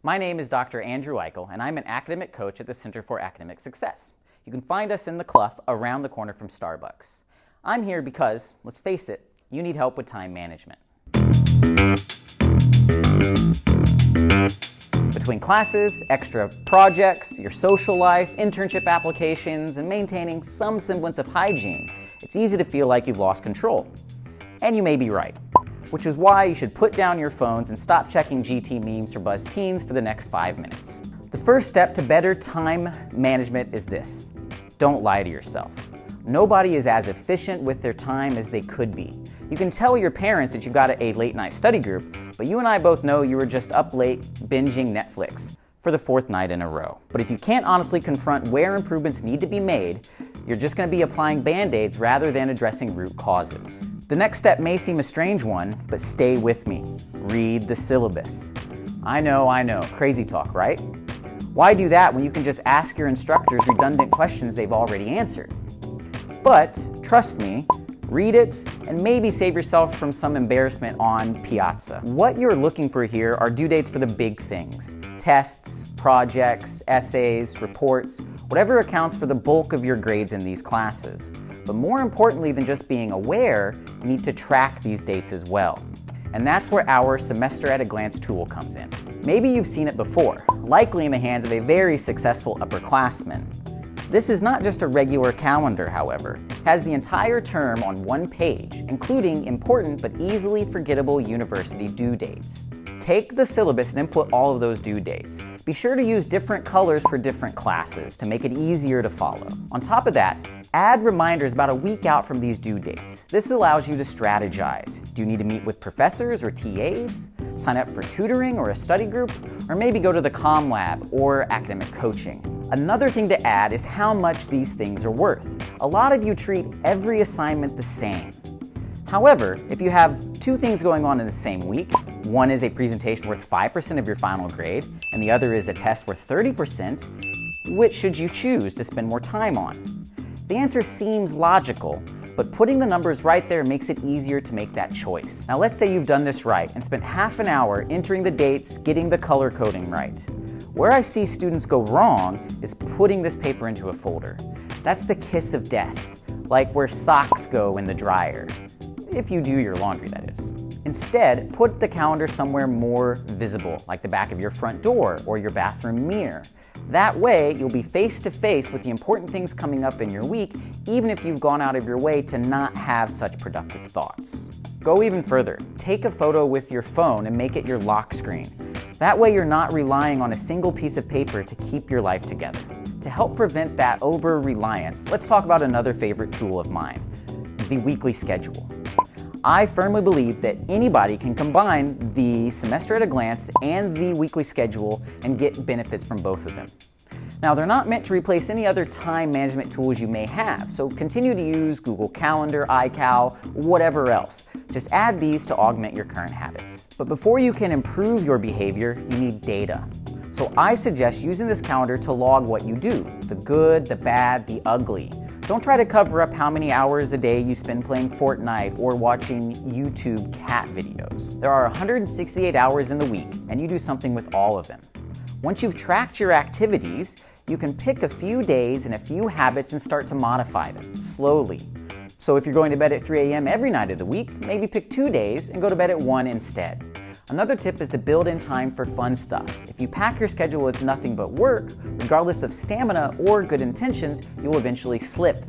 My name is Dr. Andrew Eichel, and I'm an academic coach at the Center for Academic Success. You can find us in the Clough around the corner from Starbucks. I'm here because, let's face it, you need help with time management. Between classes, extra projects, your social life, internship applications, and maintaining some semblance of hygiene, it's easy to feel like you've lost control. And you may be right, which is why you should put down your phones and stop checking GT memes for Buzz Teens for the next 5 minutes. The first step to better time management is this: don't lie to yourself. Nobody is as efficient with their time as they could be. You can tell your parents that you've got a late night study group, but you and I both know you were just up late binging Netflix for the 4th night in a row. But if you can't honestly confront where improvements need to be made, you're just going to be applying band-aids rather than addressing root causes. The next step may seem a strange one, but stay with me. Read the syllabus. I know, crazy talk, right? Why do that when you can just ask your instructors redundant questions they've already answered? But trust me, read it and maybe save yourself from some embarrassment on Piazza. What you're looking for here are due dates for the big things: tests, projects, essays, reports, whatever accounts for the bulk of your grades in these classes. But more importantly than just being aware, you need to track these dates as well. And that's where our Semester at a Glance tool comes in. Maybe you've seen it before, likely in the hands of a very successful upperclassman. This is not just a regular calendar, however. It has the entire term on one page, including important but easily forgettable university due dates. Take the syllabus and input all of those due dates. Be sure to use different colors for different classes to make it easier to follow. On top of that, add reminders about a week out from these due dates. This allows you to strategize. Do you need to meet with professors or TAs? Sign up for tutoring or a study group? Or maybe go to the Comm Lab or academic coaching? Another thing to add is how much these things are worth. A lot of you treat every assignment the same. However, if you have 2 things going on in the same week, one is a presentation worth 5% of your final grade, and the other is a test worth 30%, which should you choose to spend more time on? The answer seems logical, but putting the numbers right there makes it easier to make that choice. Now let's say you've done this right and spent half an hour entering the dates, getting the color coding right. Where I see students go wrong is putting this paper into a folder. That's the kiss of death, like where socks go in the dryer. If you do your laundry, that is. Instead, put the calendar somewhere more visible, like the back of your front door or your bathroom mirror. That way, you'll be face to face with the important things coming up in your week, even if you've gone out of your way to not have such productive thoughts. Go even further. Take a photo with your phone and make it your lock screen. That way, you're not relying on a single piece of paper to keep your life together. To help prevent that over-reliance, let's talk about another favorite tool of mine, the weekly schedule. I firmly believe that anybody can combine the Semester at a Glance and the weekly schedule and get benefits from both of them. Now, they're not meant to replace any other time management tools you may have, so continue to use Google Calendar, iCal, whatever else. Just add these to augment your current habits. But before you can improve your behavior, you need data. So I suggest using this calendar to log what you do, the good, the bad, the ugly. Don't try to cover up how many hours a day you spend playing Fortnite or watching YouTube cat videos. There are 168 hours in the week, and you do something with all of them. Once you've tracked your activities, you can pick a few days and a few habits and start to modify them, slowly. So if you're going to bed at 3 a.m. every night of the week, maybe pick 2 days and go to bed at 1 instead. Another tip is to build in time for fun stuff. If you pack your schedule with nothing but work, regardless of stamina or good intentions, you'll eventually slip.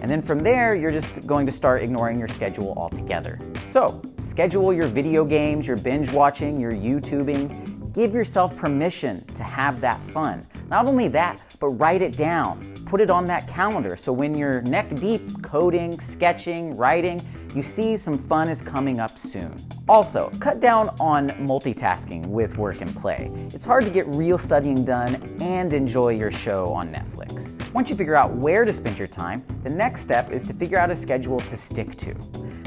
And then from there, you're just going to start ignoring your schedule altogether. So, schedule your video games, your binge watching, your YouTubing. Give yourself permission to have that fun. Not only that, but write it down. Put it on that calendar so when you're neck deep coding, sketching, writing, you see some fun is coming up soon. Also, cut down on multitasking with work and play. It's hard to get real studying done and enjoy your show on Netflix. Once you figure out where to spend your time, the next step is to figure out a schedule to stick to.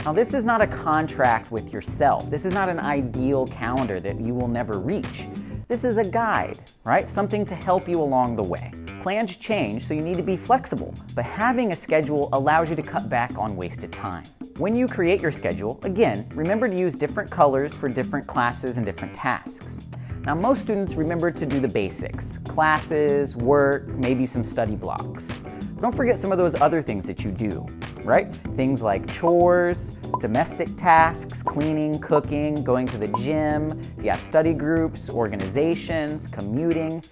Now, this is not a contract with yourself. This is not an ideal calendar that you will never reach. This is a guide, right? Something to help you along the way. Plans change, so you need to be flexible, but having a schedule allows you to cut back on wasted time. When you create your schedule, again, remember to use different colors for different classes and different tasks. Now, most students remember to do the basics: classes, work, maybe some study blocks. But don't forget some of those other things that you do, right? Things like chores, domestic tasks, cleaning, cooking, going to the gym, if you have study groups, organizations, commuting,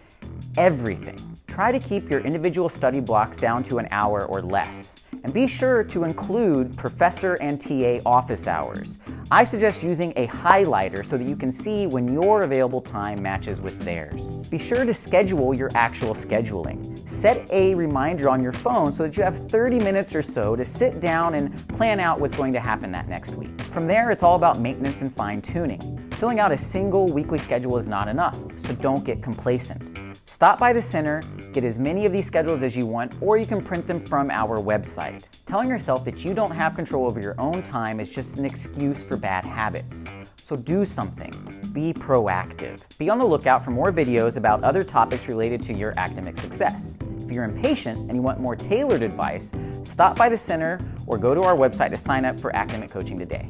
everything. Try to keep your individual study blocks down to an hour or less. And be sure to include professor and TA office hours. I suggest using a highlighter so that you can see when your available time matches with theirs. Be sure to schedule your actual scheduling. Set a reminder on your phone so that you have 30 minutes or so to sit down and plan out what's going to happen that next week. From there, it's all about maintenance and fine-tuning. Filling out a single weekly schedule is not enough, so don't get complacent. Stop by the center, get as many of these schedules as you want, or you can print them from our website. Telling yourself that you don't have control over your own time is just an excuse for bad habits. So do something. Be proactive. Be on the lookout for more videos about other topics related to your academic success. If you're impatient and you want more tailored advice, stop by the center or go to our website to sign up for academic coaching today.